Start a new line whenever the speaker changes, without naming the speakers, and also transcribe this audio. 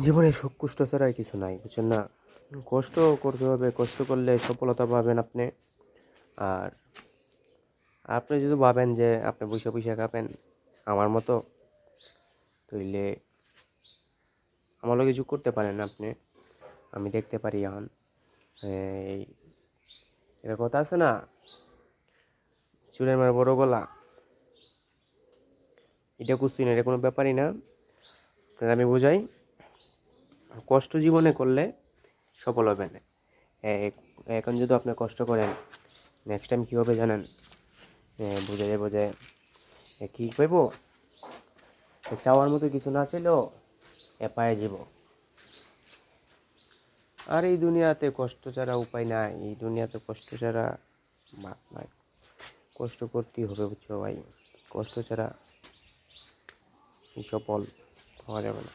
জীবনে সুখ কষ্ট ছাড়া আর কিছু নাই, বুঝছেন না? কষ্ট করতে হবে, কষ্ট করলে সফলতা পাবেন আপনি। আর আপনি যদি ভাবেন যে আপনি বইসা বইসা খাবেন আমার মতো, তাইলে আমার লগে কিছু করতে পারেন আপনি। আমি দেখতে পারি এখন। এই এটা কথা আছে না, চুলের মার বড় গলা, এটা কুস্তি না, এটা কোনো ব্যাপারই না। আপনার আমি বুঝাই, কষ্ট জীবনে করলে সফল হবেন। এখন যদি আপনি কষ্ট করেন, নেক্সট টাইম কী হবে জানেন? বুঝে যাবো যে কী পাইব, চাওয়ার মতো কিছু না চাইলেও পায়ে যাব। আর এই দুনিয়াতে কষ্ট ছাড়া উপায় নাই, এই দুনিয়াতে কষ্ট ছাড়া বাদ নাই। কষ্ট করতেই হবে, বুঝছো ভাই? কষ্ট ছাড়া এই সফল হওয়া যাবে না।